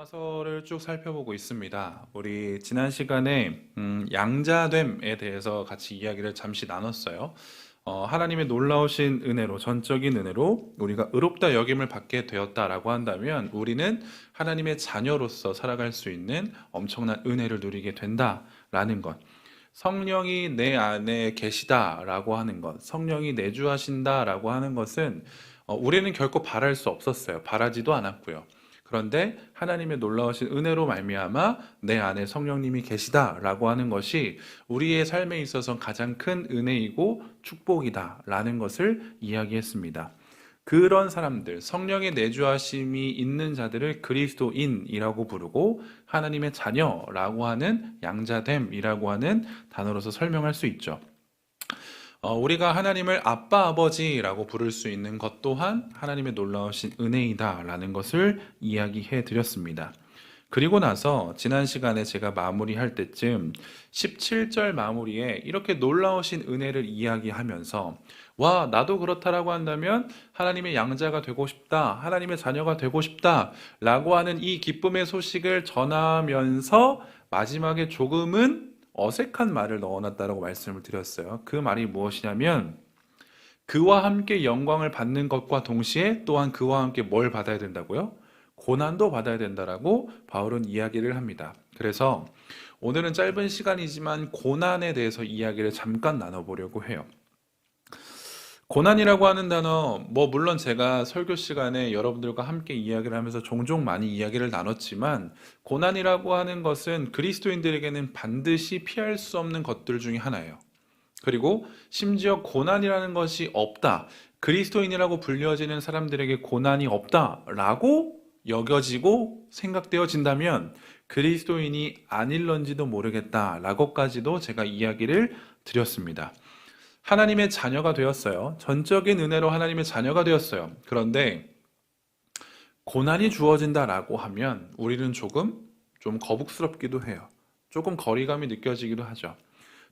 로마서를 쭉 살펴보고 있습니다. 우리 지난 시간에 양자됨에 대해서 같이 이야기를 잠시 나눴어요. 하나님의 놀라우신 은혜로, 전적인 은혜로 우리가 의롭다 여김을 받게 되었다라고 한다면 우리는 하나님의 자녀로서 살아갈 수 있는 엄청난 은혜를 누리게 된다라는 것. 성령이 내 안에 계시다라고 하는 것, 성령이 내주하신다라고 하는 것은 우리는 결코 바랄 수 없었어요. 바라지도 않았고요. 그런데 하나님의 놀라우신 은혜로 말미암아 내 안에 성령님이 계시다라고 하는 것이 우리의 삶에 있어서 가장 큰 은혜이고 축복이다라는 것을 이야기했습니다. 그런 사람들, 성령의 내주하심이 있는 자들을 그리스도인이라고 부르고 하나님의 자녀라고 하는 양자됨이라고 하는 단어로서 설명할 수 있죠. 우리가 하나님을 아빠, 아버지라고 부를 수 있는 것 또한 하나님의 놀라우신 은혜이다라는 것을 이야기해 드렸습니다. 그리고 나서 지난 시간에 제가 마무리할 때쯤 17절 마무리에 이렇게 놀라우신 은혜를 이야기하면서 와, 나도 그렇다라고 한다면 하나님의 양자가 되고 싶다, 하나님의 자녀가 되고 싶다 라고 하는 이 기쁨의 소식을 전하면서 마지막에 조금은 어색한 말을 넣어놨다라고 말씀을 드렸어요. 그 말이 무엇이냐면 그와 함께 영광을 받는 것과 동시에 또한 그와 함께 뭘 받아야 된다고요? 고난도 받아야 된다라고 바울은 이야기를 합니다. 그래서 오늘은 짧은 시간이지만 고난에 대해서 이야기를 잠깐 나눠보려고 해요. 고난이라고 하는 단어, 물론 제가 설교 시간에 여러분들과 함께 이야기를 하면서 종종 많이 이야기를 나눴지만, 고난이라고 하는 것은 그리스도인들에게는 반드시 피할 수 없는 것들 중에 하나예요. 그리고 심지어 고난이라는 것이 없다, 그리스도인이라고 불려지는 사람들에게 고난이 없다라고 여겨지고 생각되어진다면 그리스도인이 아닐런지도 모르겠다라고까지도 제가 이야기를 드렸습니다. 하나님의 자녀가 되었어요. 전적인 은혜로 하나님의 자녀가 되었어요. 그런데 고난이 주어진다라고 하면 우리는 좀 거북스럽기도 해요. 조금 거리감이 느껴지기도 하죠.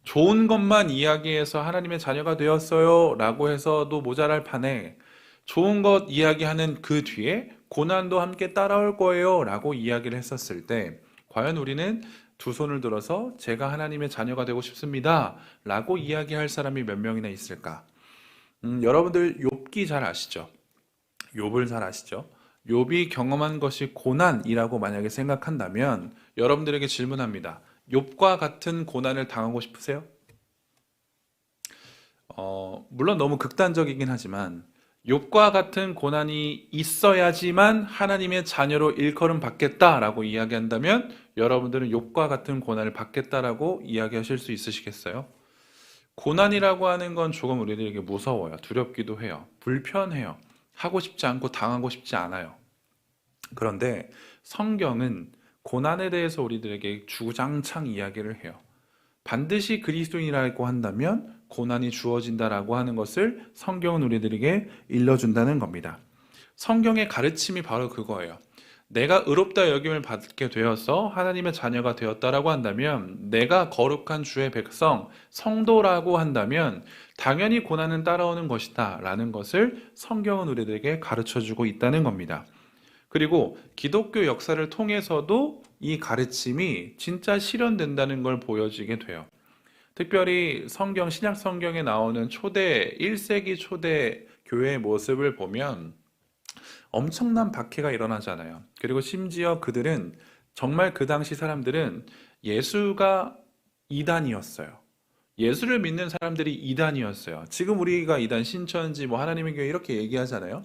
좋은 것만 이야기해서 하나님의 자녀가 되었어요 라고 해서도 모자랄 판에 좋은 것 이야기하는 그 뒤에 고난도 함께 따라올 거예요 라고 이야기를 했었을 때 과연 우리는 두 손을 들어서 제가 하나님의 자녀가 되고 싶습니다 라고 이야기할 사람이 몇 명이나 있을까? 여러분들 욥기 잘 아시죠? 욥을 잘 아시죠? 욥이 경험한 것이 고난이라고 만약에 생각한다면 여러분들에게 질문합니다. 욥과 같은 고난을 당하고 싶으세요? 물론 너무 극단적이긴 하지만 욥과 같은 고난이 있어야지만 하나님의 자녀로 일컬음 받겠다라고 이야기한다면 여러분들은 욥과 같은 고난을 받겠다라고 이야기하실 수 있으시겠어요? 고난이라고 하는 건 조금 우리들에게 무서워요. 두렵기도 해요. 불편해요. 하고 싶지 않고 당하고 싶지 않아요. 그런데 성경은 고난에 대해서 우리들에게 주장창 이야기를 해요. 반드시 그리스도인이라고 한다면 고난이 주어진다라고 하는 것을 성경은 우리들에게 일러준다는 겁니다. 성경의 가르침이 바로 그거예요. 내가 의롭다 여김을 받게 되어서 하나님의 자녀가 되었다라고 한다면, 내가 거룩한 주의 백성, 성도라고 한다면 당연히 고난은 따라오는 것이다 라는 것을 성경은 우리들에게 가르쳐주고 있다는 겁니다. 그리고 기독교 역사를 통해서도 이 가르침이 진짜 실현된다는 걸 보여지게 돼요. 특별히 신약 성경에 나오는 1세기 초대 교회의 모습을 보면 엄청난 박해가 일어나잖아요. 그리고 심지어 그들은 정말 그 당시 사람들은 예수가 이단이었어요. 예수를 믿는 사람들이 이단이었어요. 지금 우리가 이단 신천지 하나님의 교회 이렇게 얘기하잖아요.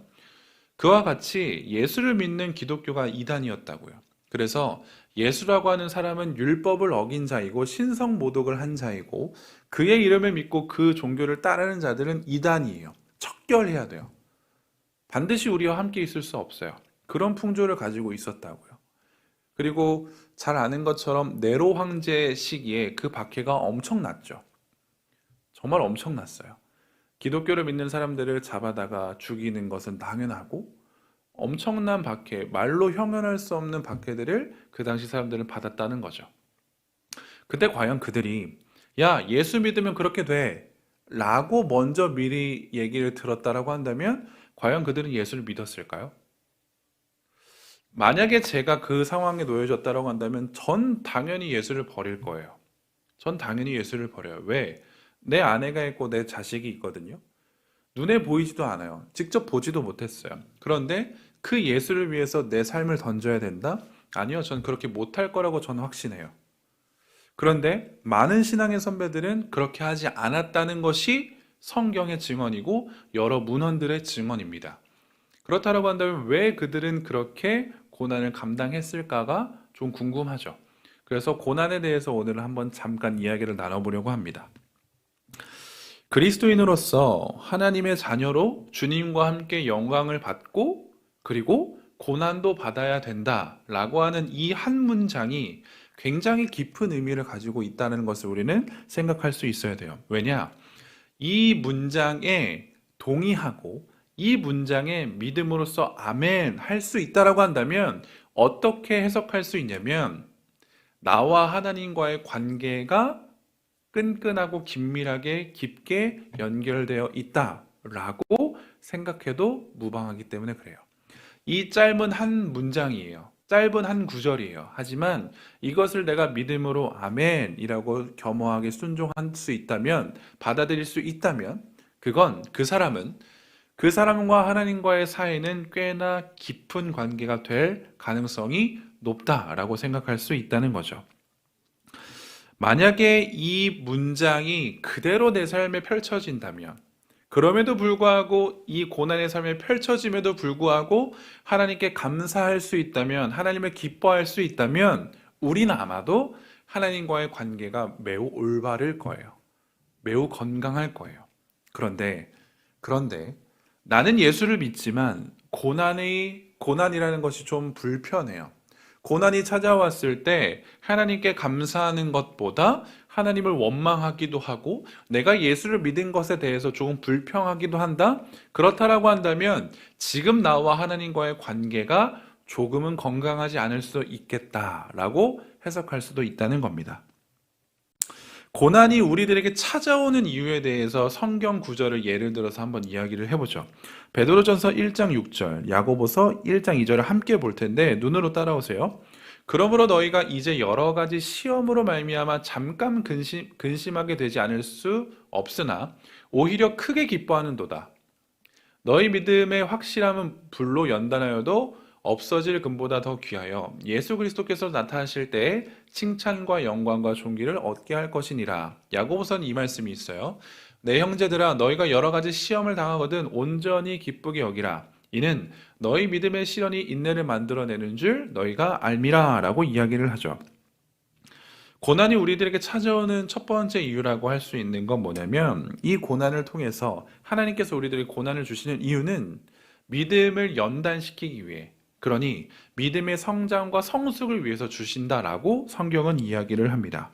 그와 같이 예수를 믿는 기독교가 이단이었다고요. 그래서 예수라고 하는 사람은 율법을 어긴 자이고 신성 모독을 한 자이고 그의 이름을 믿고 그 종교를 따르는 자들은 이단이에요. 척결해야 돼요. 반드시 우리와 함께 있을 수 없어요. 그런 풍조를 가지고 있었다고요. 그리고 잘 아는 것처럼 네로 황제 시기에 그 박해가 엄청났죠. 정말 엄청났어요. 기독교를 믿는 사람들을 잡아다가 죽이는 것은 당연하고 엄청난 박해, 말로 형언할 수 없는 박해들을 그 당시 사람들은 받았다는 거죠. 근데 과연 그들이 야, 예수 믿으면 그렇게 돼 라고 먼저 미리 얘기를 들었다라고 한다면 과연 그들은 예수를 믿었을까요? 만약에 제가 그 상황에 놓여졌다라고 한다면 전 당연히 예수를 버릴 거예요. 전 당연히 예수를 버려요. 왜? 내 아내가 있고 내 자식이 있거든요. 눈에 보이지도 않아요. 직접 보지도 못했어요. 그런데 그 예수를 위해서 내 삶을 던져야 된다? 아니요, 전 그렇게 못할 거라고 저는 확신해요. 그런데 많은 신앙의 선배들은 그렇게 하지 않았다는 것이 성경의 증언이고 여러 문헌들의 증언입니다. 그렇다고 한다면 왜 그들은 그렇게 고난을 감당했을까가 좀 궁금하죠. 그래서 고난에 대해서 오늘 한번 잠깐 이야기를 나눠보려고 합니다. 그리스도인으로서 하나님의 자녀로 주님과 함께 영광을 받고 그리고 고난도 받아야 된다라고 하는 이 한 문장이 굉장히 깊은 의미를 가지고 있다는 것을 우리는 생각할 수 있어야 돼요. 왜냐? 이 문장에 동의하고 이 문장에 믿음으로써 아멘 할 수 있다라고 한다면 어떻게 해석할 수 있냐면 나와 하나님과의 관계가 끈끈하고 긴밀하게 깊게 연결되어 있다라고 생각해도 무방하기 때문에 그래요. 이 짧은 한 문장이에요. 짧은 한 구절이에요. 하지만 이것을 내가 믿음으로 아멘이라고 겸허하게 순종할 수 있다면, 받아들일 수 있다면, 그건 그 사람과 하나님과의 사이는 꽤나 깊은 관계가 될 가능성이 높다라고 생각할 수 있다는 거죠. 만약에 이 문장이 그대로 내 삶에 펼쳐진다면, 그럼에도 불구하고 이 고난의 삶에 펼쳐짐에도 불구하고 하나님께 감사할 수 있다면, 하나님을 기뻐할 수 있다면, 우리는 아마도 하나님과의 관계가 매우 올바를 거예요. 매우 건강할 거예요. 그런데 나는 예수를 믿지만 고난이라는 것이 좀 불편해요. 고난이 찾아왔을 때 하나님께 감사하는 것보다 하나님을 원망하기도 하고 내가 예수를 믿은 것에 대해서 조금 불평하기도 한다? 그렇다라고 한다면 지금 나와 하나님과의 관계가 조금은 건강하지 않을 수 있겠다라고 해석할 수도 있다는 겁니다. 고난이 우리들에게 찾아오는 이유에 대해서 성경 구절을 예를 들어서 한번 이야기를 해보죠. 베드로전서 1장 6절, 야고보서 1장 2절을 함께 볼 텐데 눈으로 따라오세요. 그러므로 너희가 이제 여러 가지 시험으로 말미암아 잠깐 근심하게 되지 않을 수 없으나 오히려 크게 기뻐하는도다. 너희 믿음의 확실함은 불로 연단하여도 없어질 금보다 더 귀하여 예수 그리스도께서 나타나실 때에 칭찬과 영광과 존귀를 얻게 할 것이니라. 야고보서는 이 말씀이 있어요. 내 형제들아 너희가 여러 가지 시험을 당하거든 온전히 기쁘게 여기라. 이는 너희 믿음의 시련이 인내를 만들어내는 줄 너희가 알미라 라고 이야기를 하죠. 고난이 우리들에게 찾아오는 첫 번째 이유라고 할 수 있는 건 뭐냐면 이 고난을 통해서 하나님께서 우리들에게 고난을 주시는 이유는 믿음을 연단시키기 위해 그러니 믿음의 성장과 성숙을 위해서 주신다라고 성경은 이야기를 합니다.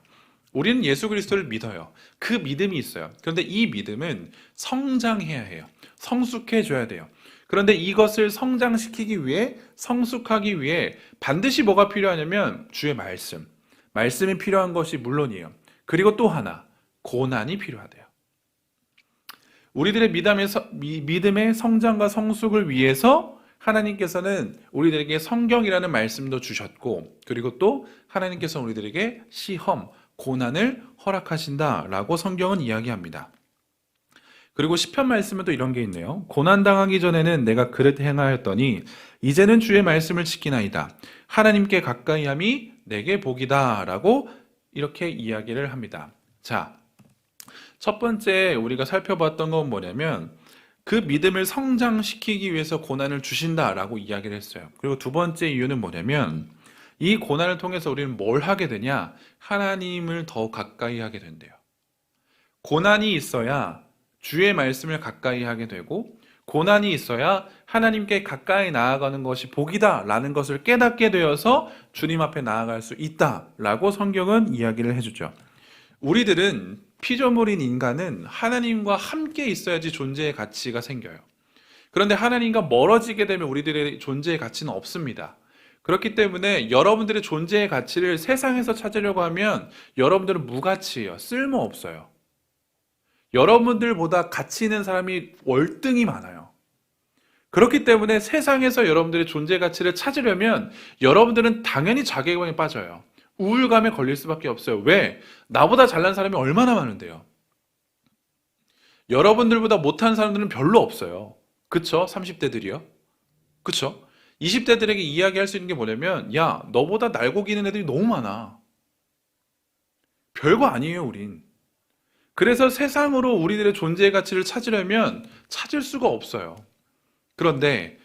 우리는 예수 그리스도를 믿어요. 그 믿음이 있어요. 그런데 이 믿음은 성장해야 해요. 성숙해져야 돼요. 그런데 이것을 성장시키기 위해 성숙하기 위해 반드시 뭐가 필요하냐면 주의 말씀이 필요한 것이 물론이에요. 그리고 또 하나 고난이 필요하대요. 우리들의 믿음의 성장과 성숙을 위해서 하나님께서는 우리들에게 성경이라는 말씀도 주셨고 그리고 또 하나님께서 우리들에게 시험, 고난을 허락하신다라고 성경은 이야기합니다. 그리고 시편 말씀에 또 이런 게 있네요. 고난당하기 전에는 내가 그릇 행하였더니 이제는 주의 말씀을 지키나이다. 하나님께 가까이함이 내게 복이다 라고 이렇게 이야기를 합니다. 자, 첫 번째 우리가 살펴봤던 건 뭐냐면 그 믿음을 성장시키기 위해서 고난을 주신다라고 이야기를 했어요. 그리고 두 번째 이유는 뭐냐면 이 고난을 통해서 우리는 뭘 하게 되냐? 하나님을 더 가까이 하게 된대요. 고난이 있어야 주의 말씀을 가까이 하게 되고 고난이 있어야 하나님께 가까이 나아가는 것이 복이다라는 것을 깨닫게 되어서 주님 앞에 나아갈 수 있다라고 성경은 이야기를 해주죠. 우리들은 피조물인 인간은 하나님과 함께 있어야지 존재의 가치가 생겨요. 그런데 하나님과 멀어지게 되면 우리들의 존재의 가치는 없습니다. 그렇기 때문에 여러분들의 존재의 가치를 세상에서 찾으려고 하면 여러분들은 무가치예요. 쓸모없어요. 여러분들보다 가치 있는 사람이 월등히 많아요. 그렇기 때문에 세상에서 여러분들의 존재 가치를 찾으려면 여러분들은 당연히 자괴감에 빠져요. 우울감에 걸릴 수밖에 없어요. 왜? 나보다 잘난 사람이 얼마나 많은데요. 여러분들보다 못한 사람들은 별로 없어요. 그쵸? 30대들이요. 그쵸? 20대들에게 이야기할 수 있는 게 뭐냐면, 야, 너보다 날고 기는 애들이 너무 많아. 별거 아니에요, 우린. 그래서 세상으로 우리들의 존재의 가치를 찾으려면 찾을 수가 없어요. 그런데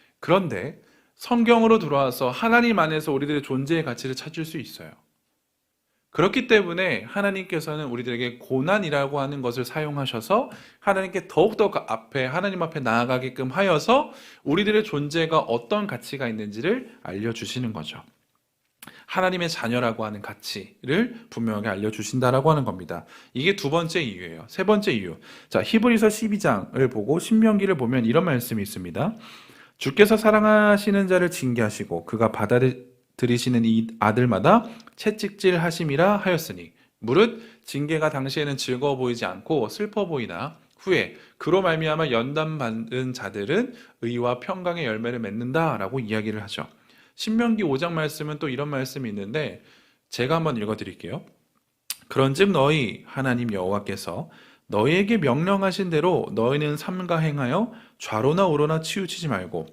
성경으로 들어와서 하나님 안에서 우리들의 존재의 가치를 찾을 수 있어요. 그렇기 때문에 하나님께서는 우리들에게 고난이라고 하는 것을 사용하셔서 하나님께 더욱더 하나님 앞에 나아가게끔 하여서 우리들의 존재가 어떤 가치가 있는지를 알려주시는 거죠. 하나님의 자녀라고 하는 가치를 분명하게 알려주신다라고 하는 겁니다. 이게 두 번째 이유예요. 세 번째 이유. 자, 히브리서 12장을 보고 신명기를 보면 이런 말씀이 있습니다. 주께서 사랑하시는 자를 징계하시고 그가 받아들이시는 이 아들마다 채찍질 하심이라 하였으니 무릇 징계가 당시에는 즐거워 보이지 않고 슬퍼 보이나 후에 그로 말미암아 연단받은 자들은 의와 평강의 열매를 맺는다라고 이야기를 하죠. 신명기 5장 말씀은 또 이런 말씀이 있는데 제가 한번 읽어드릴게요. 그런즉 너희 하나님 여호와께서 너희에게 명령하신 대로 너희는 삼가 행하여 좌로나 우로나 치우치지 말고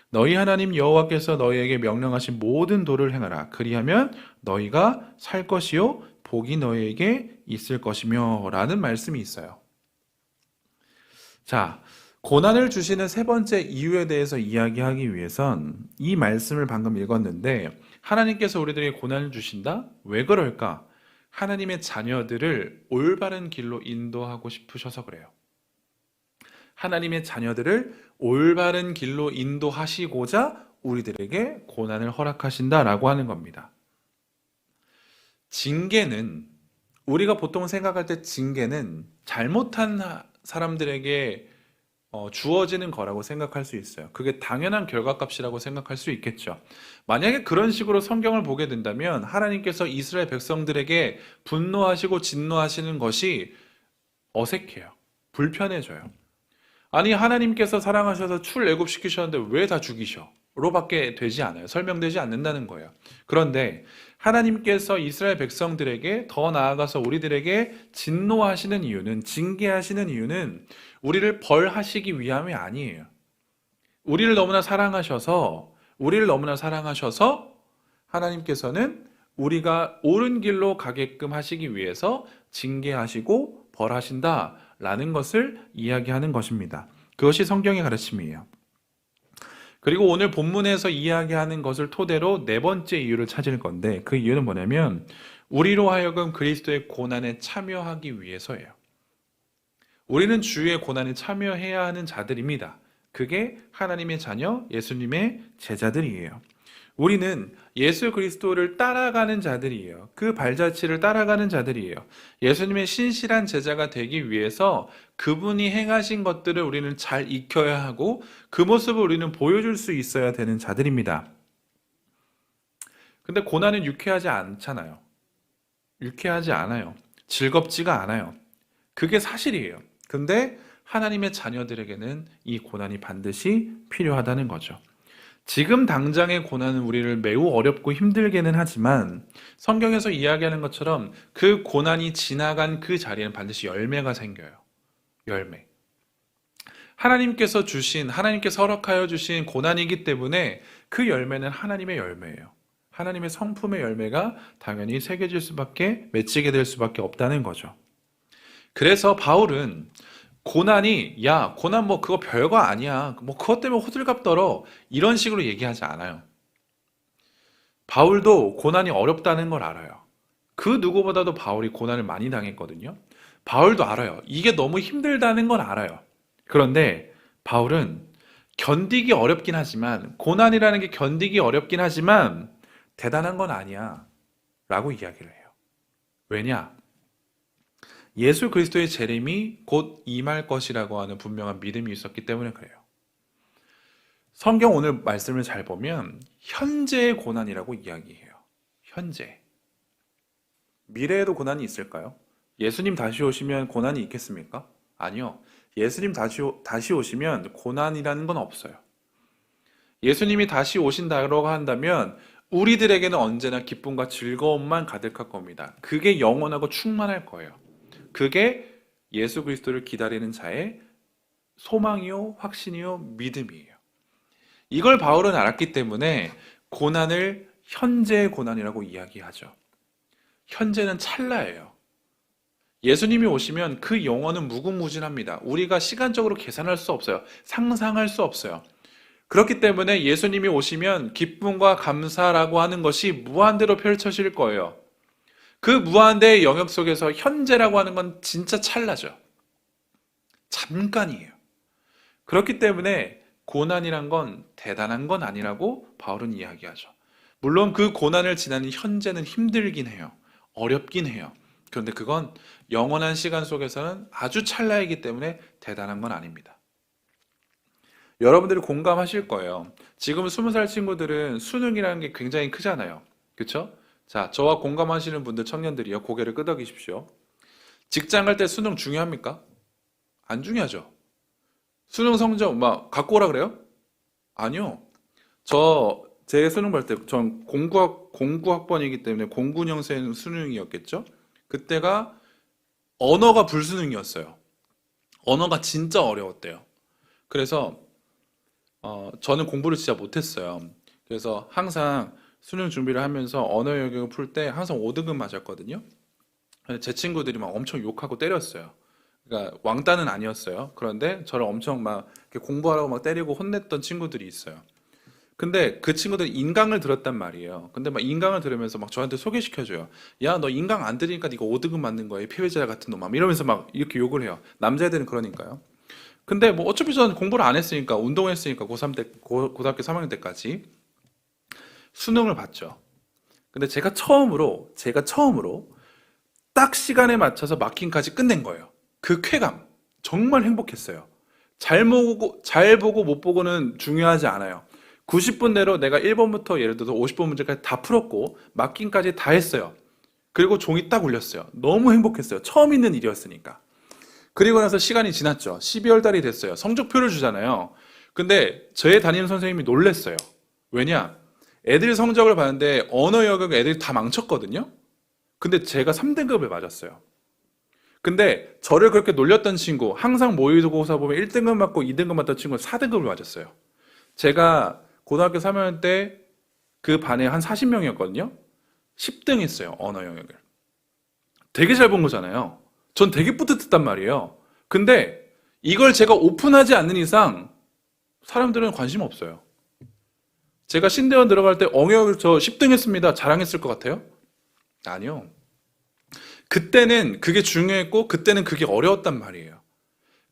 너희 하나님 여호와께서 너희에게 명령하신 모든 도를 행하라. 그리하면 너희가 살 것이요 복이 너희에게 있을 것이며 라는 말씀이 있어요. 자, 고난을 주시는 세 번째 이유에 대해서 이야기하기 위해선 이 말씀을 방금 읽었는데 하나님께서 우리들에게 고난을 주신다? 왜 그럴까? 하나님의 자녀들을 올바른 길로 인도하고 싶으셔서 그래요. 하나님의 자녀들을 올바른 길로 인도하시고자 우리들에게 고난을 허락하신다라고 하는 겁니다. 징계는 우리가 보통 생각할 때 징계는 잘못한 사람들에게 주어지는 거라고 생각할 수 있어요. 그게 당연한 결과값이라고 생각할 수 있겠죠. 만약에 그런 식으로 성경을 보게 된다면 하나님께서 이스라엘 백성들에게 분노하시고 진노하시는 것이 어색해요. 불편해져요. 아니 하나님께서 사랑하셔서 출애굽시키셨는데 왜 다 죽이셔? 로밖에 되지 않아요. 설명되지 않는다는 거예요. 그런데 하나님께서 이스라엘 백성들에게 더 나아가서 우리들에게 진노하시는 이유는 징계하시는 이유는 우리를 벌하시기 위함이 아니에요. 우리를 너무나 사랑하셔서 하나님께서는 우리가 옳은 길로 가게끔 하시기 위해서 징계하시고 벌하신다라는 것을 이야기하는 것입니다. 그것이 성경의 가르침이에요. 그리고 오늘 본문에서 이야기하는 것을 토대로 네 번째 이유를 찾을 건데 그 이유는 뭐냐면 우리로 하여금 그리스도의 고난에 참여하기 위해서예요. 우리는 주의 고난에 참여해야 하는 자들입니다. 그게 하나님의 자녀, 예수님의 제자들이에요. 우리는 예수 그리스도를 따라가는 자들이에요. 그 발자취를 따라가는 자들이에요. 예수님의 신실한 제자가 되기 위해서 그분이 행하신 것들을 우리는 잘 익혀야 하고 그 모습을 우리는 보여줄 수 있어야 되는 자들입니다. 근데 고난은 유쾌하지 않잖아요. 유쾌하지 않아요. 즐겁지가 않아요. 그게 사실이에요. 근데 하나님의 자녀들에게는 이 고난이 반드시 필요하다는 거죠. 지금 당장의 고난은 우리를 매우 어렵고 힘들게는 하지만 성경에서 이야기하는 것처럼 그 고난이 지나간 그 자리에는 반드시 열매가 생겨요. 열매. 하나님께서 허락하여 주신 고난이기 때문에 그 열매는 하나님의 열매예요. 하나님의 성품의 열매가 당연히 맺히게 될 수밖에 없다는 거죠. 그래서 바울은 고난 뭐 그거 별거 아니야. 뭐 그것 때문에 호들갑 떨어. 이런 식으로 얘기하지 않아요. 바울도 고난이 어렵다는 걸 알아요. 그 누구보다도 바울이 고난을 많이 당했거든요. 바울도 알아요. 이게 너무 힘들다는 건 알아요. 그런데 바울은 견디기 어렵긴 하지만 고난이라는 게 견디기 어렵긴 하지만 대단한 건 아니야. 라고 이야기를 해요. 왜냐? 예수 그리스도의 재림이 곧 임할 것이라고 하는 분명한 믿음이 있었기 때문에 그래요. 성경 오늘 말씀을 잘 보면 현재의 고난이라고 이야기해요. 현재. 미래에도 고난이 있을까요? 예수님 다시 오시면 고난이 있겠습니까? 아니요. 예수님 다시 오시면 고난이라는 건 없어요. 예수님이 다시 오신다고 한다면 우리들에게는 언제나 기쁨과 즐거움만 가득할 겁니다. 그게 영원하고 충만할 거예요. 그게 예수 그리스도를 기다리는 자의 소망이요, 확신이요, 믿음이에요. 이걸 바울은 알았기 때문에 고난을 현재의 고난이라고 이야기하죠. 현재는 찰나예요. 예수님이 오시면 그 영혼은 무궁무진합니다. 우리가 시간적으로 계산할 수 없어요. 상상할 수 없어요. 그렇기 때문에 예수님이 오시면 기쁨과 감사라고 하는 것이 무한대로 펼쳐질 거예요. 그 무한대의 영역 속에서 현재라고 하는 건 진짜 찰나죠. 잠깐이에요. 그렇기 때문에 고난이란 건 대단한 건 아니라고 바울은 이야기하죠. 물론 그 고난을 지나는 현재는 힘들긴 해요. 어렵긴 해요. 그런데 그건 영원한 시간 속에서는 아주 찰나이기 때문에 대단한 건 아닙니다. 여러분들이 공감하실 거예요. 지금 20살 친구들은 수능이라는 게 굉장히 크잖아요. 그렇죠? 자, 저와 공감하시는 분들 청년들이요. 고개를 끄덕이십시오. 직장 갈 때 수능 중요합니까? 안 중요하죠. 수능 성적 막 갖고 오라 그래요? 아니요. 제 수능 볼 때 전 공구학번이기 때문에 09년생 수능이었겠죠? 그때가 언어가 불수능이었어요. 언어가 진짜 어려웠대요. 그래서 저는 공부를 진짜 못했어요. 그래서 항상 수능 준비를 하면서 언어 영역을 풀 때 항상 5등급 맞았거든요. 근데 제 친구들이 막 엄청 욕하고 때렸어요. 그러니까 왕따는 아니었어요. 그런데 저를 엄청 막 이렇게 공부하라고 막 때리고 혼냈던 친구들이 있어요. 근데 그 친구들 인강을 들었단 말이에요. 근데 막 인강을 들으면서 막 저한테 소개시켜줘요. 야, 너 인강 안 들으니까 네가 5등급 맞는 거야. 이 패배자 같은 놈아. 이러면서 막 이렇게 욕을 해요. 남자애들은 그러니까요. 근데 뭐 어차피 저는 공부를 안 했으니까, 운동했으니까 고3 때, 고등학교 3학년 때까지 수능을 봤죠. 근데 제가 처음으로 딱 시간에 맞춰서 마킹까지 끝낸 거예요. 그 쾌감. 정말 행복했어요. 잘 보고 못 보고는 중요하지 않아요. 90분 내로 내가 1번부터 예를 들어서 50번 문제까지 다 풀었고, 마킹까지 다 했어요. 그리고 종이 딱 울렸어요. 너무 행복했어요. 처음 있는 일이었으니까. 그리고 나서 시간이 지났죠. 12월 달이 됐어요. 성적표를 주잖아요. 근데 저의 담임 선생님이 놀랬어요. 왜냐? 애들 성적을 봤는데 언어 영역 애들이 다 망쳤거든요. 근데 제가 3등급을 맞았어요. 근데 저를 그렇게 놀렸던 친구, 항상 모의고사 보면 1등급 맞고 2등급 맞던 친구는 4등급을 맞았어요. 제가 고등학교 3학년 때 그 반에 한 40명이었거든요. 10등 했어요, 언어 영역을. 되게 잘 본 거잖아요. 전 되게 뿌듯했단 말이에요. 근데 이걸 제가 오픈하지 않는 이상 사람들은 관심 없어요. 제가 신대원 들어갈 때 영역을 저 10등 했습니다. 자랑했을 것 같아요? 아니요. 그때는 그게 중요했고 그때는 그게 어려웠단 말이에요.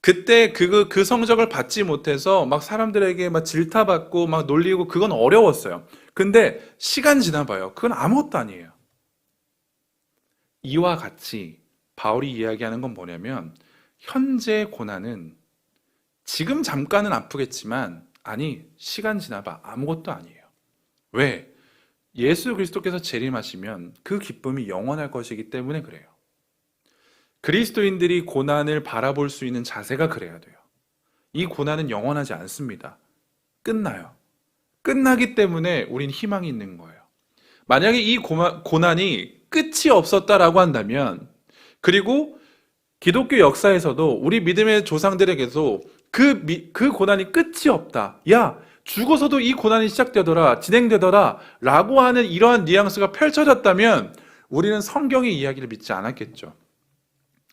그때 그 성적을 받지 못해서 막 사람들에게 막 질타받고 막 놀리고 그건 어려웠어요. 근데 시간 지나봐요. 그건 아무것도 아니에요. 이와 같이 바울이 이야기하는 건 뭐냐면 현재의 고난은 지금 잠깐은 아프겠지만 아니 시간 지나봐 아무것도 아니에요. 왜? 예수 그리스도께서 재림하시면 그 기쁨이 영원할 것이기 때문에 그래요. 그리스도인들이 고난을 바라볼 수 있는 자세가 그래야 돼요. 이 고난은 영원하지 않습니다. 끝나요. 끝나기 때문에 우린 희망이 있는 거예요. 만약에 이 고난이 끝이 없었다라고 한다면 그리고 기독교 역사에서도 우리 믿음의 조상들에게도 그 고난이 끝이 없다. 야, 죽어서도 이 고난이 시작되더라, 진행되더라 라고 하는 이러한 뉘앙스가 펼쳐졌다면 우리는 성경의 이야기를 믿지 않았겠죠.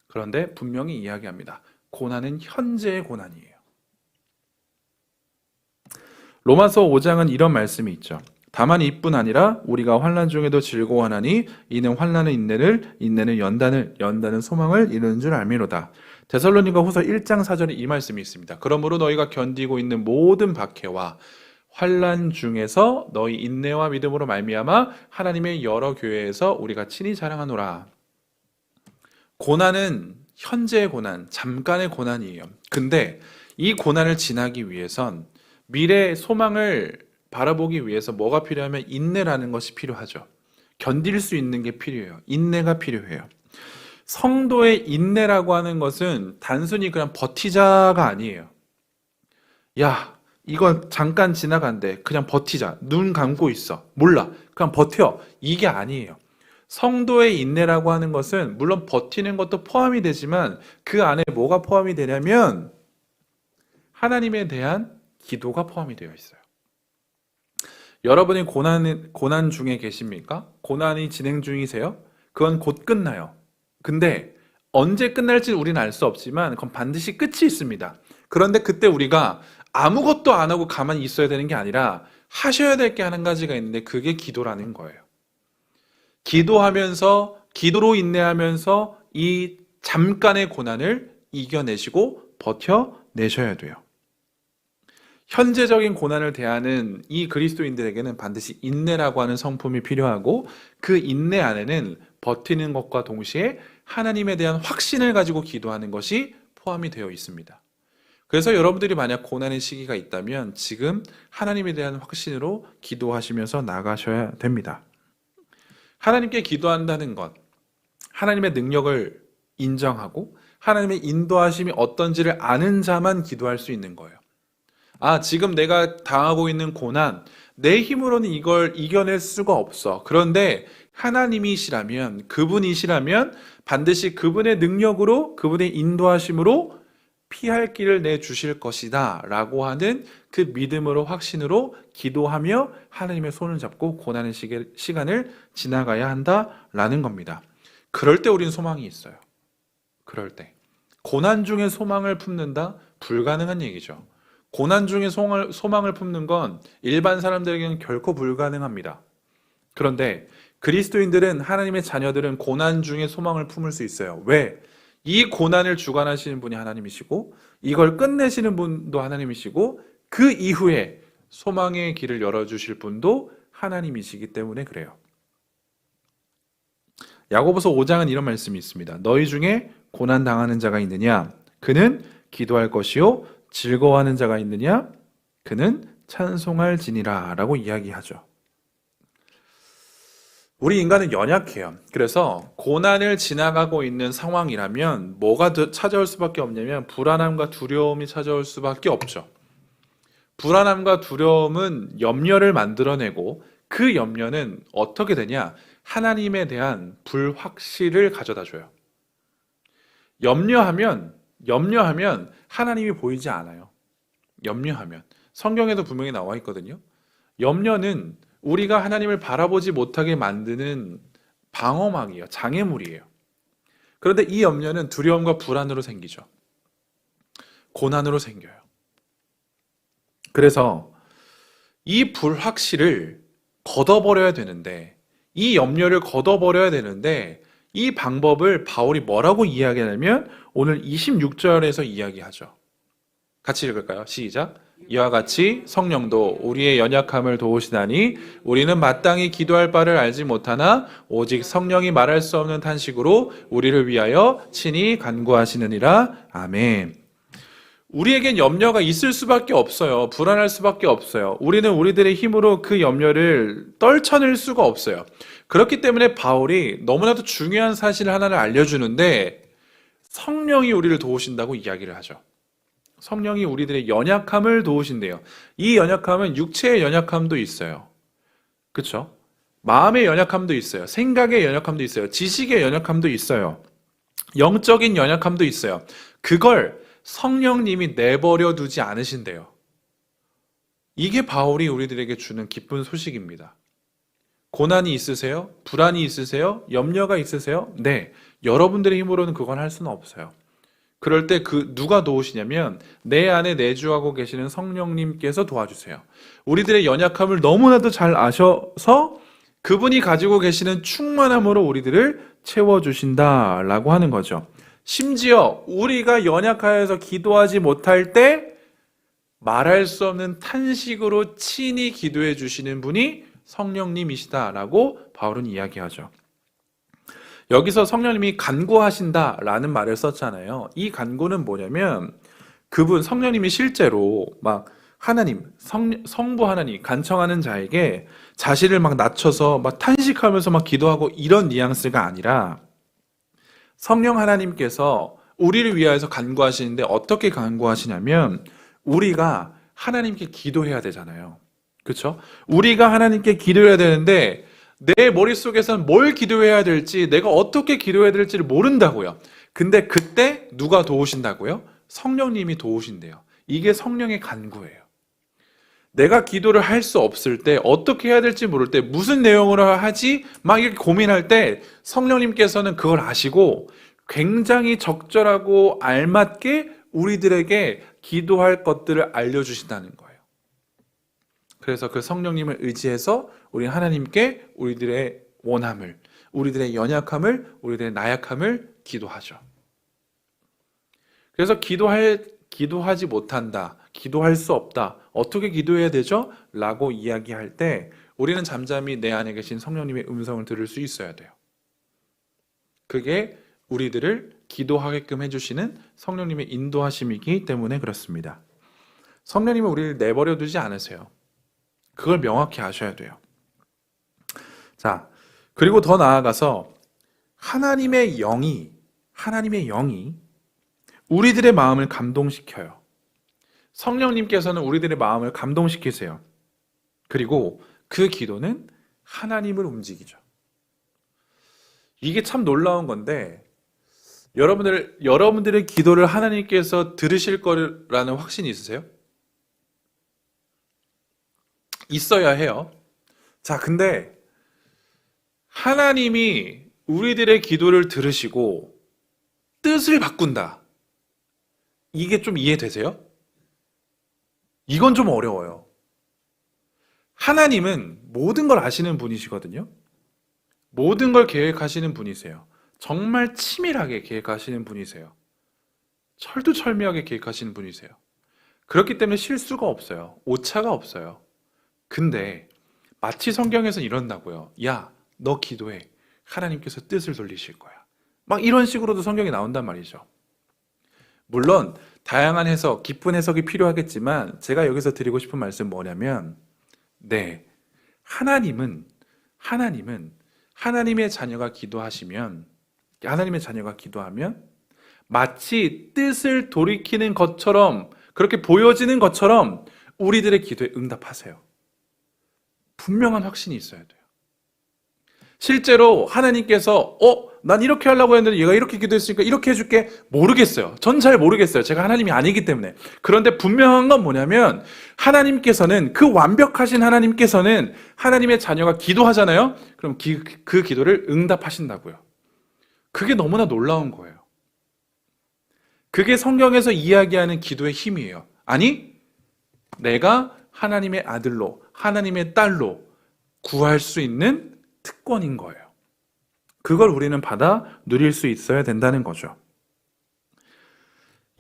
그런데 분명히 이야기합니다. 고난은 현재의 고난이에요. 로마서 5장은 이런 말씀이 있죠. 다만 이뿐 아니라 우리가 환난 중에도 즐거워하나니 이는 환난은 인내를, 인내는 연단을, 연단은 소망을 이루는 줄 알미로다. 데살로니가 후서 1장 4절에 이 말씀이 있습니다. 그러므로 너희가 견디고 있는 모든 박해와 환난 중에서 너희 인내와 믿음으로 말미암아 하나님의 여러 교회에서 우리가 친히 자랑하노라. 고난은 현재의 고난, 잠깐의 고난이에요. 근데 이 고난을 지나기 위해선 미래의 소망을 바라보기 위해서 뭐가 필요하면 인내라는 것이 필요하죠. 견딜 수 있는 게 필요해요. 인내가 필요해요. 성도의 인내라고 하는 것은 단순히 그냥 버티자가 아니에요. 야, 이건 잠깐 지나간대. 그냥 버티자. 눈 감고 있어. 몰라. 그냥 버텨. 이게 아니에요. 성도의 인내라고 하는 것은 물론 버티는 것도 포함이 되지만 그 안에 뭐가 포함이 되냐면 하나님에 대한 기도가 포함이 되어 있어요. 여러분이 고난 중에 계십니까? 고난이 진행 중이세요? 그건 곧 끝나요. 근데 언제 끝날지 우리는 알 수 없지만 그건 반드시 끝이 있습니다. 그런데 그때 우리가 아무것도 안 하고 가만히 있어야 되는 게 아니라 하셔야 될 게 한 가지가 있는데 그게 기도라는 거예요. 기도하면서, 기도로 인내하면서 이 잠깐의 고난을 이겨내시고 버텨내셔야 돼요. 현재적인 고난을 대하는 이 그리스도인들에게는 반드시 인내라고 하는 성품이 필요하고 그 인내 안에는 버티는 것과 동시에 하나님에 대한 확신을 가지고 기도하는 것이 포함이 되어 있습니다. 그래서 여러분들이 만약 고난의 시기가 있다면 지금 하나님에 대한 확신으로 기도하시면서 나가셔야 됩니다. 하나님께 기도한다는 것, 하나님의 능력을 인정하고 하나님의 인도하심이 어떤지를 아는 자만 기도할 수 있는 거예요. 아, 지금 내가 당하고 있는 고난, 내 힘으로는 이걸 이겨낼 수가 없어. 그런데 하나님이시라면, 그분이시라면 반드시 그분의 능력으로, 그분의 인도하심으로 피할 길을 내주실 것이다 라고 하는 그 믿음으로 확신으로 기도하며 하나님의 손을 잡고 고난의 시간을 지나가야 한다라는 겁니다. 그럴 때 우리는 소망이 있어요. 그럴 때. 고난 중에 소망을 품는다? 불가능한 얘기죠. 고난 중에 소망을 품는 건 일반 사람들에게는 결코 불가능합니다. 그런데 그리스도인들은, 하나님의 자녀들은 고난 중에 소망을 품을 수 있어요. 왜? 이 고난을 주관하시는 분이 하나님이시고 이걸 끝내시는 분도 하나님이시고 그 이후에 소망의 길을 열어주실 분도 하나님이시기 때문에 그래요. 야고보서 5장은 이런 말씀이 있습니다. 너희 중에 고난 당하는 자가 있느냐? 그는 기도할 것이요 즐거워하는 자가 있느냐? 그는 찬송할지니라 라고 이야기하죠. 우리 인간은 연약해요. 그래서 고난을 지나가고 있는 상황이라면 뭐가 찾아올 수밖에 없냐면 불안함과 두려움이 찾아올 수밖에 없죠. 불안함과 두려움은 염려를 만들어내고 그 염려는 어떻게 되냐? 하나님에 대한 불확실을 가져다 줘요. 염려하면 하나님이 보이지 않아요. 염려하면. 성경에도 분명히 나와 있거든요. 염려는 우리가 하나님을 바라보지 못하게 만드는 방어막이에요. 장애물이에요. 그런데 이 염려는 두려움과 불안으로 생기죠. 고난으로 생겨요. 그래서 이 불확실을 걷어버려야 되는데, 이 염려를 걷어버려야 되는데 이 방법을 바울이 뭐라고 이야기하냐면 오늘 26절에서 이야기하죠. 같이 읽을까요? 시작. 이와 같이 성령도 우리의 연약함을 도우시나니 우리는 마땅히 기도할 바를 알지 못하나 오직 성령이 말할 수 없는 탄식으로 우리를 위하여 친히 간구하시느니라. 아멘. 우리에겐 염려가 있을 수밖에 없어요. 불안할 수밖에 없어요. 우리는 우리들의 힘으로 그 염려를 떨쳐낼 수가 없어요. 그렇기 때문에 바울이 너무나도 중요한 사실 하나를 알려주는데 성령이 우리를 도우신다고 이야기를 하죠. 성령이 우리들의 연약함을 도우신대요. 이 연약함은 육체의 연약함도 있어요. 그렇죠? 마음의 연약함도 있어요. 생각의 연약함도 있어요. 지식의 연약함도 있어요. 영적인 연약함도 있어요. 그걸 성령님이 내버려 두지 않으신대요. 이게 바울이 우리들에게 주는 기쁜 소식입니다. 고난이 있으세요? 불안이 있으세요? 염려가 있으세요? 네. 여러분들의 힘으로는 그건 할 수는 없어요. 그럴 때 누가 도우시냐면 내 안에 내주하고 계시는 성령님께서 도와주세요. 우리들의 연약함을 너무나도 잘 아셔서 그분이 가지고 계시는 충만함으로 우리들을 채워주신다라고 하는 거죠. 심지어 우리가 연약하여서 기도하지 못할 때 말할 수 없는 탄식으로 친히 기도해 주시는 분이 성령님이시다라고 바울은 이야기하죠. 여기서 성령님이 간구하신다라는 말을 썼잖아요. 이 간구는 뭐냐면 그분 성령님이 실제로 막 하나님, 성부 하나님 간청하는 자에게 자신을 막 낮춰서 막 탄식하면서 막 기도하고 이런 뉘앙스가 아니라 성령 하나님께서 우리를 위하여서 간구하시는데 어떻게 간구하시냐면 우리가 하나님께 기도해야 되잖아요. 그렇죠? 우리가 하나님께 기도해야 되는데 내 머릿속에서는 뭘 기도해야 될지, 내가 어떻게 기도해야 될지를 모른다고요. 근데 그때 누가 도우신다고요? 성령님이 도우신대요. 이게 성령의 간구예요. 내가 기도를 할 수 없을 때, 어떻게 해야 될지 모를 때, 무슨 내용으로 하지? 막 이렇게 고민할 때 성령님께서는 그걸 아시고 굉장히 적절하고 알맞게 우리들에게 기도할 것들을 알려주신다는 거예요. 그래서 그 성령님을 의지해서 우리 하나님께 우리들의 원함을, 우리들의 연약함을, 우리들의 나약함을 기도하죠. 그래서 기도하지 못한다, 기도할 수 없다, 어떻게 기도해야 되죠? 라고 이야기할 때 우리는 잠잠히 내 안에 계신 성령님의 음성을 들을 수 있어야 돼요. 그게 우리들을 기도하게끔 해주시는 성령님의 인도하심이기 때문에 그렇습니다. 성령님은 우리를 내버려 두지 않으세요. 그걸 명확히 아셔야 돼요. 자, 그리고 더 나아가서 하나님의 영이 우리들의 마음을 감동시켜요. 성령님께서는 우리들의 마음을 감동시키세요. 그리고 그 기도는 하나님을 움직이죠. 이게 참 놀라운 건데, 여러분들의 기도를 하나님께서 들으실 거라는 확신이 있으세요? 있어야 해요. 자, 근데 하나님이 우리들의 기도를 들으시고 뜻을 바꾼다. 이게 좀 이해되세요? 이건 좀 어려워요. 하나님은 모든 걸 아시는 분이시거든요. 모든 걸 계획하시는 분이세요. 정말 치밀하게 계획하시는 분이세요. 철두철미하게 계획하시는 분이세요. 그렇기 때문에 실수가 없어요. 오차가 없어요. 근데 마치 성경에서는 이런다고요. 야, 너 기도해. 하나님께서 뜻을 돌리실 거야. 막 이런 식으로도 성경이 나온단 말이죠. 물론 다양한 해석, 깊은 해석이 필요하겠지만 제가 여기서 드리고 싶은 말씀은 뭐냐면, 네, 하나님은 하나님의 자녀가 기도하면 마치 뜻을 돌이키는 것처럼, 그렇게 보여지는 것처럼 우리들의 기도에 응답하세요. 분명한 확신이 있어야 돼요. 실제로 하나님께서 난 이렇게 하려고 했는데 얘가 이렇게 기도했으니까 이렇게 해줄게, 모르겠어요. 전 잘 모르겠어요. 제가 하나님이 아니기 때문에. 그런데 분명한 건 뭐냐면, 하나님께서는, 그 완벽하신 하나님께서는 하나님의 자녀가 기도하잖아요. 그럼 그 기도를 응답하신다고요. 그게 너무나 놀라운 거예요. 그게 성경에서 이야기하는 기도의 힘이에요. 아니, 내가 하나님의 아들로, 하나님의 딸로 구할 수 있는 특권인 거예요. 그걸 우리는 받아 누릴 수 있어야 된다는 거죠.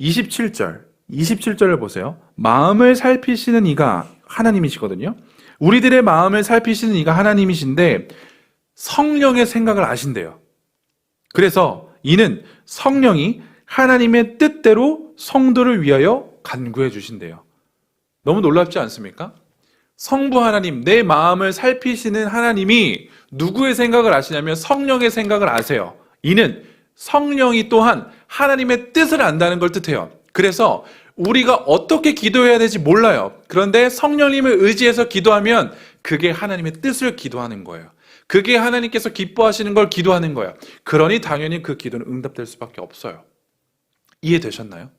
27절을 보세요. 마음을 살피시는 이가 하나님이시거든요. 우리들의 마음을 살피시는 이가 하나님이신데 성령의 생각을 아신대요. 그래서 이는 성령이 하나님의 뜻대로 성도를 위하여 간구해 주신대요. 너무 놀랍지 않습니까? 성부 하나님, 내 마음을 살피시는 하나님이 누구의 생각을 아시냐면 성령의 생각을 아세요. 이는 성령이 또한 하나님의 뜻을 안다는 걸 뜻해요. 그래서 우리가 어떻게 기도해야 될지 몰라요. 그런데 성령님을 의지해서 기도하면 그게 하나님의 뜻을 기도하는 거예요. 그게 하나님께서 기뻐하시는 걸 기도하는 거예요. 그러니 당연히 그 기도는 응답될 수밖에 없어요. 이해되셨나요?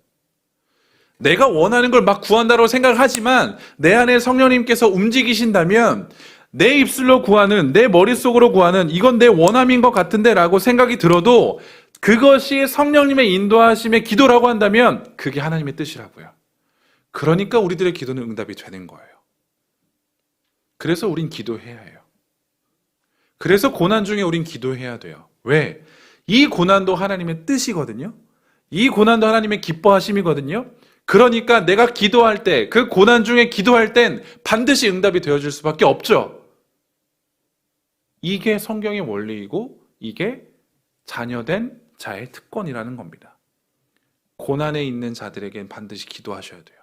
내가 원하는 걸 막 구한다고 생각하지만 내 안에 성령님께서 움직이신다면 내 입술로 구하는, 내 머릿속으로 구하는, 이건 내 원함인 것 같은데 라고 생각이 들어도 그것이 성령님의 인도하심의 기도라고 한다면 그게 하나님의 뜻이라고요. 그러니까 우리들의 기도는 응답이 되는 거예요. 그래서 우린 기도해야 해요. 그래서 고난 중에 우린 기도해야 돼요. 왜? 이 고난도 하나님의 뜻이거든요. 이 고난도 하나님의 기뻐하심이거든요. 그러니까 내가 기도할 때, 그 고난 중에 기도할 땐 반드시 응답이 되어줄 수밖에 없죠. 이게 성경의 원리이고 이게 자녀된 자의 특권이라는 겁니다. 고난에 있는 자들에겐 반드시 기도하셔야 돼요.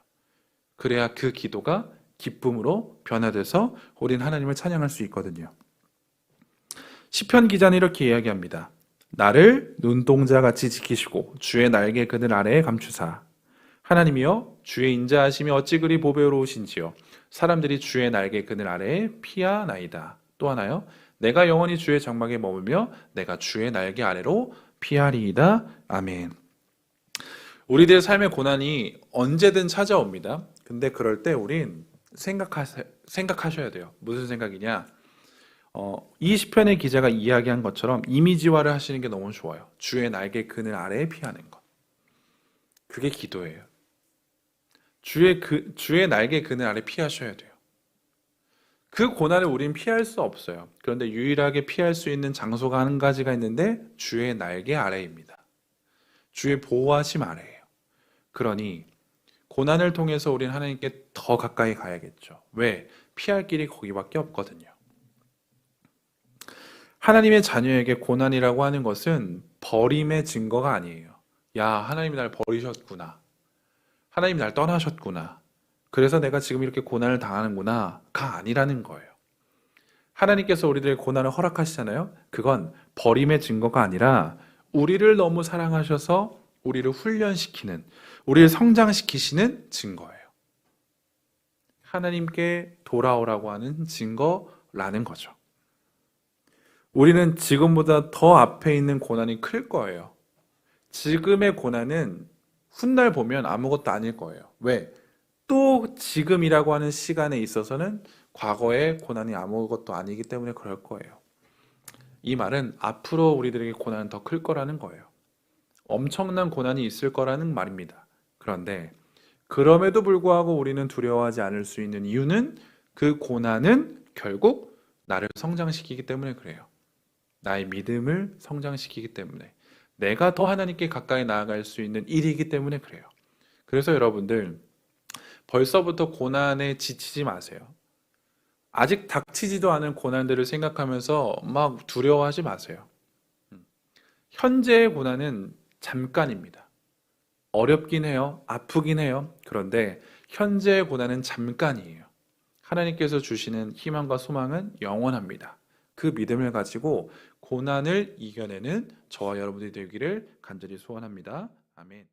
그래야 그 기도가 기쁨으로 변화돼서 우린 하나님을 찬양할 수 있거든요. 시편 기자는 이렇게 이야기합니다. 나를 눈동자같이 지키시고 주의 날개 그늘 아래에 감추사 하나님이여 주의 인자하심이 어찌 그리 보배로우신지요. 사람들이 주의 날개 그늘 아래에 피하나이다. 또 하나요. 내가 영원히 주의 장막에 머물며 내가 주의 날개 아래로 피하리이다. 아멘. 우리들의 삶의 고난이 언제든 찾아옵니다. 근데 그럴 때 우린 생각하셔야 돼요. 무슨 생각이냐? 이 시편의 기자가 이야기한 것처럼 이미지화를 하시는 게 너무 좋아요. 주의 날개 그늘 아래에 피하는 것. 그게 기도예요. 주의 날개 그늘 아래 피하셔야 돼요. 그 고난을 우린 피할 수 없어요. 그런데 유일하게 피할 수 있는 장소가 한 가지가 있는데 주의 날개 아래입니다. 주의 보호하심 아래예요. 그러니 고난을 통해서 우린 하나님께 더 가까이 가야겠죠. 왜? 피할 길이 거기밖에 없거든요. 하나님의 자녀에게 고난이라고 하는 것은 버림의 증거가 아니에요. 야, 하나님이 날 버리셨구나. 하나님이 날 떠나셨구나. 그래서 내가 지금 이렇게 고난을 당하는구나가 아니라는 거예요. 하나님께서 우리들의 고난을 허락하시잖아요. 그건 버림의 증거가 아니라 우리를 너무 사랑하셔서 우리를 훈련시키는, 우리를 성장시키시는 증거예요. 하나님께 돌아오라고 하는 증거라는 거죠. 우리는 지금보다 더 앞에 있는 고난이 클 거예요. 지금의 고난은 훗날 보면 아무것도 아닐 거예요. 왜? 또 지금이라고 하는 시간에 있어서는 과거의 고난이 아무것도 아니기 때문에 그럴 거예요. 이 말은 앞으로 우리들에게 고난은 더 클 거라는 거예요. 엄청난 고난이 있을 거라는 말입니다. 그런데 그럼에도 불구하고 우리는 두려워하지 않을 수 있는 이유는 그 고난은 결국 나를 성장시키기 때문에 그래요. 나의 믿음을 성장시키기 때문에 내가 더 하나님께 가까이 나아갈 수 있는 일이기 때문에 그래요. 그래서 여러분들 벌써부터 고난에 지치지 마세요. 아직 닥치지도 않은 고난들을 생각하면서 막 두려워하지 마세요. 현재의 고난은 잠깐입니다. 어렵긴 해요. 아프긴 해요. 그런데 현재의 고난은 잠깐이에요. 하나님께서 주시는 희망과 소망은 영원합니다. 그 믿음을 가지고 고난을 이겨내는 저와 여러분들이 되기를 간절히 소원합니다. 아멘.